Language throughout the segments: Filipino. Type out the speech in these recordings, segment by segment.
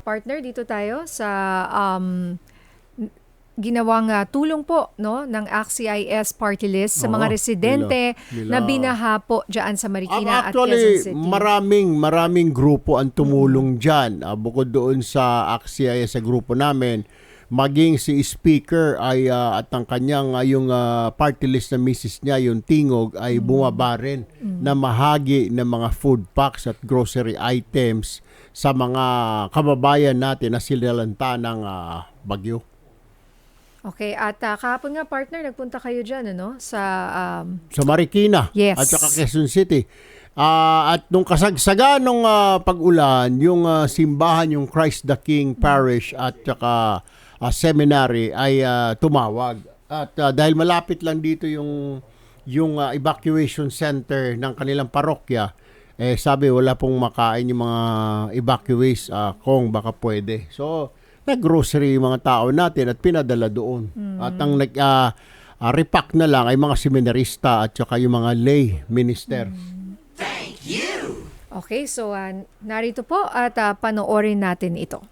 Partner, dito tayo sa ginawang tulong po no ng ACT-CIS party list sa mga residente na binaha po diyan sa Marikina at Actually, Quezon City. maraming grupo ang tumulong dyan. Bukod doon sa ACT-CIS sa grupo namin, maging si speaker ay at ang kanyang yung party list na misis niya, yung Tingog, ay bumaba rin na mahagi ng mga food packs at grocery items sa mga kababayan natin na sinalanta ng bagyo. Okay, at kahapon nga partner, nagpunta kayo diyan ano sa Marikina yes. at saka Quezon City. At nung kasagsaga nung pag-ulan, yung simbahan, yung Christ the King Parish at saka seminary ay tumawag. At dahil malapit lang dito yung evacuation center ng kanilang parokya, sabi wala pong makain yung mga evacuees kung baka pwede. So, nag-grocery yung mga tao natin at pinadala doon. At ang repack na lang ay mga seminarista at saka yung mga lay minister. Thank you! Okay, so narito po at panoorin natin ito.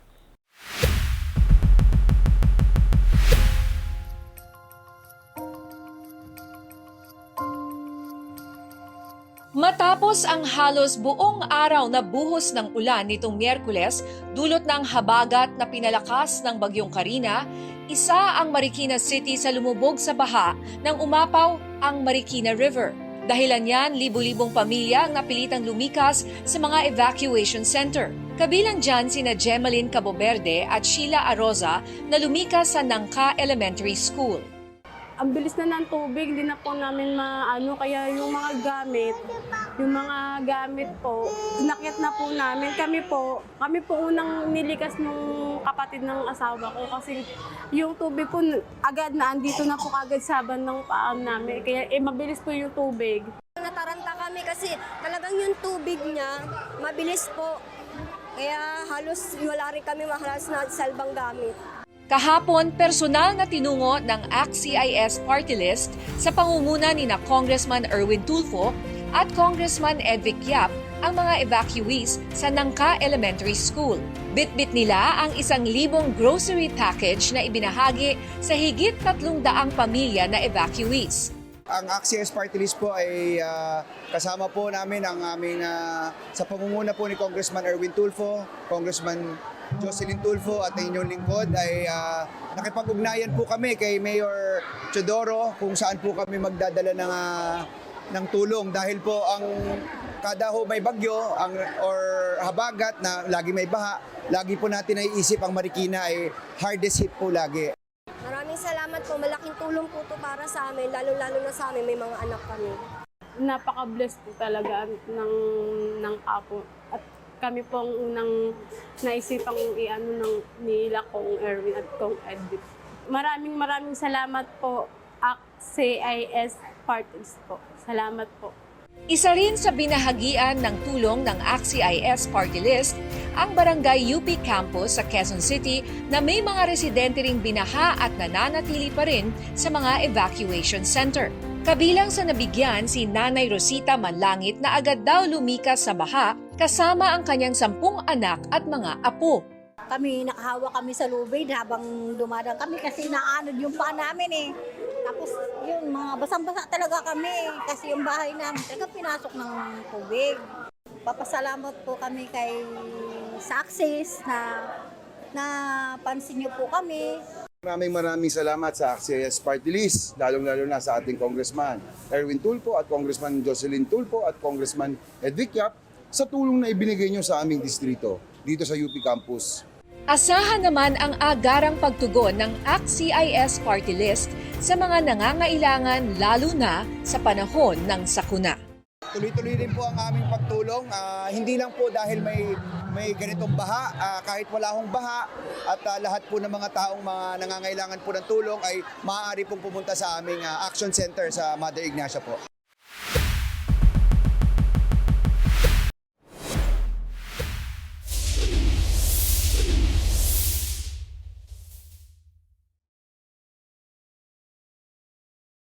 Matapos ang halos buong araw na buhos ng ulan nitong Miyerkules, dulot ng habagat na pinalakas ng Bagyong Carina, isa ang Marikina City sa lumubog sa baha nang umapaw ang Marikina River. Dahilan yan, libu-libong pamilya ang napilitang lumikas sa mga evacuation center. Kabilang dyan sina Gemaline Caboverde at Sheila Aroza na lumikas sa Nangka Elementary School. Ang bilis na ng tubig, hindi na po namin maano, kaya yung mga gamit po, inakyat na po namin. Kami po unang nilikas nung kapatid ng asawa ko kasi yung tubig po agad na andito na po agad sa bandang paan namin. Kaya mabilis po yung tubig. Nataranta kami kasi talagang yung tubig niya, mabilis po. Kaya halos wala rin kami mahalas na salbang gamit. Kahapon, personal na tinungo ng ACT-CIS party list sa pangunguna ni na Congressman Erwin Tulfo at Congressman Edvic Yap ang mga evacuees sa Nangka Elementary School. Bitbit nila ang 1,000 grocery package na ibinahagi sa higit 300 pamilya na evacuees. Ang ACT-CIS party list po ay kasama po namin ang aming sa pamumuno po ni Congressman Erwin Tulfo, Congressman Jocelyn Tulfo at ang inyong lingkod ay nakipag-ugnayan po kami kay Mayor Chodoro kung saan po kami magdadala ng tulong dahil po ang kada ho may bagyo or habagat na lagi may baha, lagi po natin naiisip ang Marikina ay hardest hit po lagi. Maraming salamat po, malaking tulong po to para sa amin, lalo-lalo na sa amin, may mga anak kami. Napaka-bless po talaga ng apo. At kami po ang unang naisipang iano nila Kong Erwin at Kong Edith. Maraming salamat po, ACT-CIS parties po. Salamat po. Isa rin sa binahagian ng tulong ng ACT-CIS party list ang Barangay UP Campus sa Quezon City na may mga residente ring binaha at nananatili pa rin sa mga evacuation center. Kabilang sa nabigyan si Nanay Rosita Manlangit na agad daw lumikas sa baha kasama ang kanyang 10 anak at mga apo. Nakahawa kami sa lubid habang dumadang kami kasi naanod yung paa namin eh. Tapos yun, mga basang-basa talaga kami kasi yung bahay namin talaga pinasok ng tubig. Papasalamat po kami kay Success na pansin niyo po kami. Maraming salamat sa ACT-CIS party list, lalong-lalo na sa ating Congressman Erwin Tulfo at Congressman Jocelyn Tulfo at Congressman Edvic Yap sa tulong na ibinigay nyo sa aming distrito dito sa UP Campus. Asahan naman ang agarang pagtugon ng ACT-CIS party list sa mga nangangailangan lalo na sa panahon ng sakuna. Tuloy-tuloy din po ang aming pagtulong, hindi lang po dahil may ganitong baha, kahit wala hong baha at lahat po ng mga taong mga nangangailangan po ng tulong ay maaari pong pumunta sa aming action center sa Mother Ignacia po.